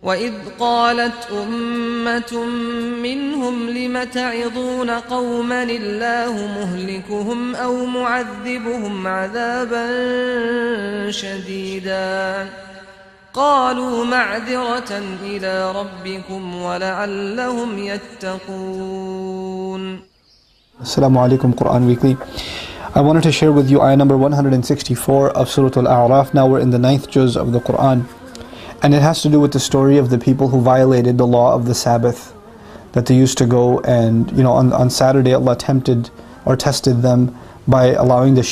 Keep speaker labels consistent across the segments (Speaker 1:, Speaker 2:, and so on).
Speaker 1: وَإِذْ قَالَتْ أُمَّةٌ مِّنْهُمْ لِمَ تَعِظُونَ قَوْمًا اللَّهُ مُهْلِكُهُمْ أَوْ مُعَذِّبُهُمْ عَذَابًا شَدِيدًا قَالُوا مَعْذِرَةً إِلَى رَبِّكُمْ وَلَعَلَّهُمْ يَتَّقُونَ.
Speaker 2: Assalamu alaikum, Quran Weekly. I wanted to share with you ayah number 164 of Surah Al-A'raf. Now we're in the 9th juz of the Quran. And it has to do with the story of the people who violated the law of the Sabbath. That they used to go and, on Saturday Allah tempted or tested them by allowing the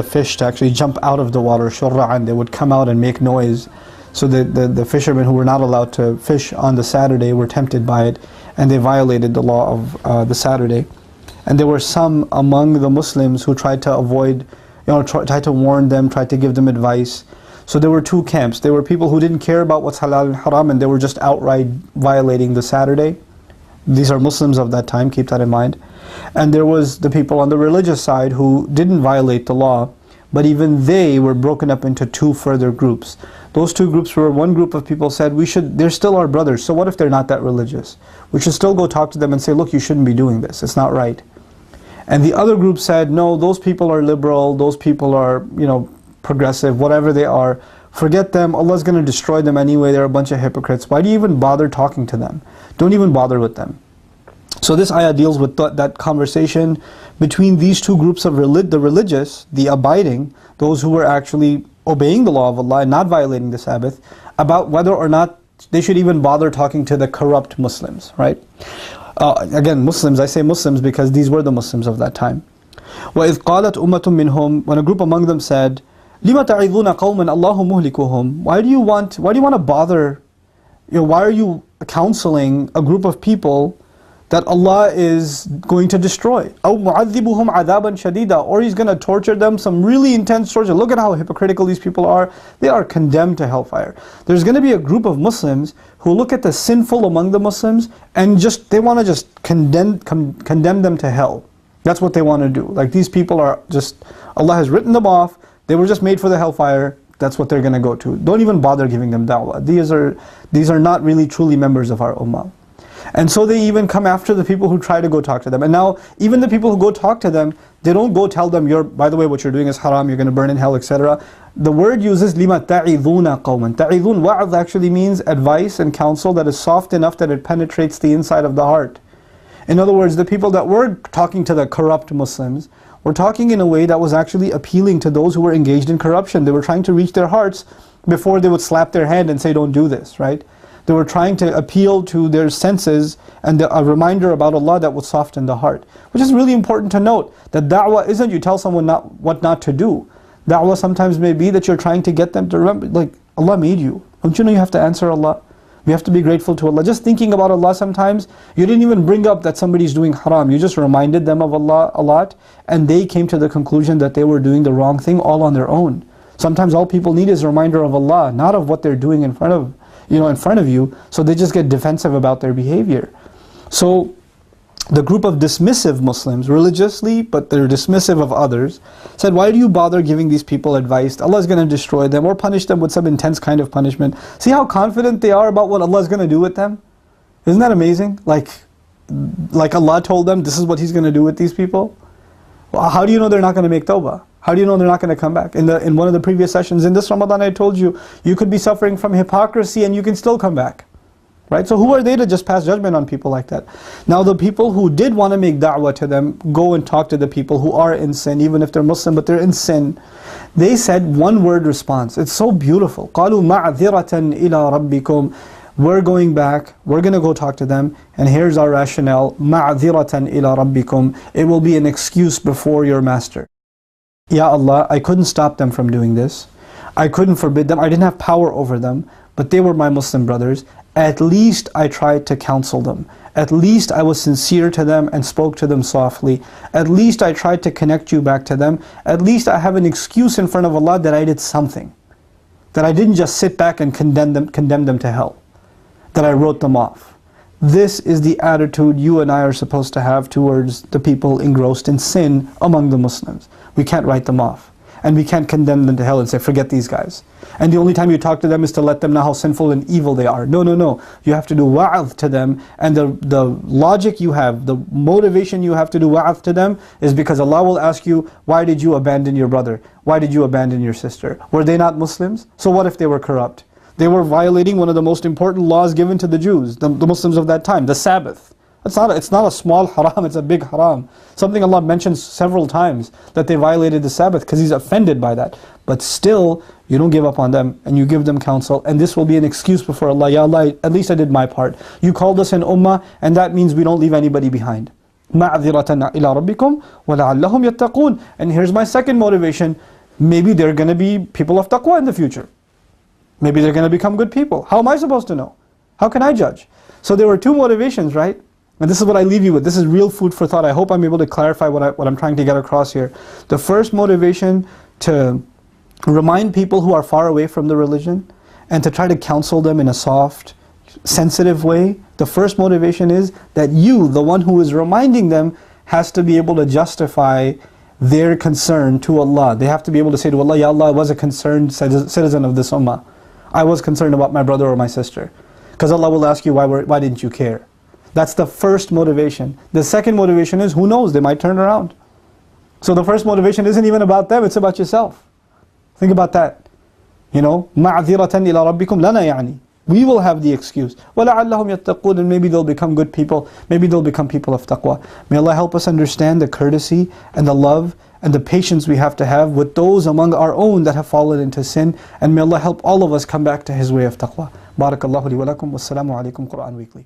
Speaker 2: fish to actually jump out of the water, shurra'an. They would come out and make noise. So the fishermen who were not allowed to fish on the Saturday were tempted by it, and they violated the law of the Saturday. And there were some among the Muslims who tried to avoid, tried to warn them, tried to give them advice. So there were two camps. There were people who didn't care about what's halal and haram, and they were just outright violating the Saturday. These are Muslims of that time, keep that in mind. And there was the people on the religious side who didn't violate the law, but even they were broken up into two further groups. Those two groups were, one group of people said, they're still our brothers, so what if they're not that religious? We should still go talk to them and say, look, you shouldn't be doing this, it's not right. And the other group said, no, those people are liberal, those people are, progressive, whatever they are, forget them, Allah's going to destroy them anyway, they're a bunch of hypocrites. Why do you even bother talking to them? Don't even bother with them. So this ayah deals with that conversation between these two groups of the religious, the abiding, those who were actually obeying the law of Allah and not violating the Sabbath, about whether or not they should even bother talking to the corrupt Muslims, right? Again, Muslims, I say Muslims because these were the Muslims of that time. وَإِذْ قَالَتْ أُمَّةٌ مِّنْهُمْ, when a group among them said, لِمَ تَعِظُونَ قَوْمًا اللَّهُ مُهْلِكُهُمْ, why do you want to bother, why are you counseling a group of people that Allah is going to destroy? أَوْ مُعَذِّبُهُمْ عَذَابًا شَدِيدًا, or He's going to torture them some really intense torture. Look at how hypocritical these people are. They are condemned to hellfire. There's going to be a group of Muslims who look at the sinful among the Muslims and they want to just condemn them to hell. That's what they want to do. Like, these people are just, Allah has written them off. They were just made for the hellfire. That's what they're going to go to. Don't even bother giving them da'wah. These are not really truly members of our ummah. And so they even come after the people who try to go talk to them. And now, even the people who go talk to them, they don't go tell them, by the way, what you're doing is haram, you're going to burn in hell, etc. The word uses لِمَ تَعِظُونَ قَوْمًا. Ta'idhun, wa'adh actually means advice and counsel that is soft enough that it penetrates the inside of the heart. In other words, the people that were talking to the corrupt Muslims were talking in a way that was actually appealing to those who were engaged in corruption. They were trying to reach their hearts before they would slap their hand and say, don't do this, right? They were trying to appeal to their senses and a reminder about Allah that would soften the heart. Which is really important to note, that da'wah isn't you tell someone what not to do. Da'wah sometimes may be that you're trying to get them to remember, like, Allah made you. Don't you know you have to answer Allah? We have to be grateful to Allah. Just thinking about Allah sometimes, you didn't even bring up that somebody's doing haram. You just reminded them of Allah a lot, and they came to the conclusion that they were doing the wrong thing all on their own. Sometimes all people need is a reminder of Allah, not of what they're doing in front of you, so they just get defensive about their behavior. So the group of dismissive Muslims, religiously, but they're dismissive of others, said, why do you bother giving these people advice? Allah is going to destroy them or punish them with some intense kind of punishment. See how confident they are about what Allah is going to do with them? Isn't that amazing? Like Allah told them, this is what He's going to do with these people? Well, how do you know they're not going to make tawbah? How do you know they're not going to come back? In one of the previous sessions, in this Ramadan, I told you, you could be suffering from hypocrisy and you can still come back. Right? So who are they to just pass judgment on people like that? Now the people who did want to make da'wah to them, go and talk to the people who are in sin, even if they're Muslim, but they're in sin. They said one word response. It's so beautiful. قَالُوا مَعْذِرَةً إِلَىٰ رَبِّكُمْ. We're going back, we're going to go talk to them, and here's our rationale. مَعْذِرَةً إِلَىٰ رَبِّكُمْ. It will be an excuse before your master. Ya Allah, I couldn't stop them from doing this. I couldn't forbid them. I didn't have power over them, but they were my Muslim brothers. At least I tried to counsel them. At least I was sincere to them and spoke to them softly. At least I tried to connect you back to them. At least I have an excuse in front of Allah that I did something. That I didn't just sit back and condemn them to hell. That I wrote them off. This is the attitude you and I are supposed to have towards the people engrossed in sin among the Muslims. We can't write them off. and we can't condemn them to hell and say, forget these guys. And the only time you talk to them is to let them know how sinful and evil they are. No, no, no. You have to do wa'adh to them, and the logic you have, the motivation you have to do wa'adh to them is because Allah will ask you, why did you abandon your brother? Why did you abandon your sister? Were they not Muslims? So what if they were corrupt? They were violating one of the most important laws given to the Jews, the Muslims of that time, the Sabbath. It's not a small haram, it's a big haram. Something Allah mentions several times, that they violated the Sabbath because He's offended by that. But still, you don't give up on them and you give them counsel, and this will be an excuse before Allah. Ya Allah, at least I did my part. You called us an ummah, and that means we don't leave anybody behind. مَعْذِرَةً إِلَىٰ رَبِّكُمْ وَلَعَلَّهُمْ يَتَّقُونَ. And here's my second motivation. Maybe they're going to be people of taqwa in the future. Maybe they're going to become good people. How am I supposed to know? How can I judge? So there were two motivations, right? And this is what I leave you with. This is real food for thought. I hope I'm able to clarify what I'm trying to get across here. The first motivation, to remind people who are far away from the religion and to try to counsel them in a soft, sensitive way. The first motivation is that you, the one who is reminding them, has to be able to justify their concern to Allah. They have to be able to say to Allah, Ya Allah, I was a concerned citizen of this ummah. I was concerned about my brother or my sister. Because Allah will ask you, why didn't you care? That's the first motivation. The second motivation is, who knows, they might turn around. So the first motivation isn't even about them, it's about yourself. Think about that. You know, مَعْذِرَةً إِلَىٰ رَبِّكُمْ لَنَا يعني. We will have the excuse. وَلَعَلَّهُمْ يَتَّقُونَ. And maybe they'll become good people. Maybe they'll become people of taqwa. May Allah help us understand the courtesy and the love and the patience we have to have with those among our own that have fallen into sin. And may Allah help all of us come back to His way of taqwa. Barakallahu li wa lakum. Wassalamu alaikum. Quran Weekly.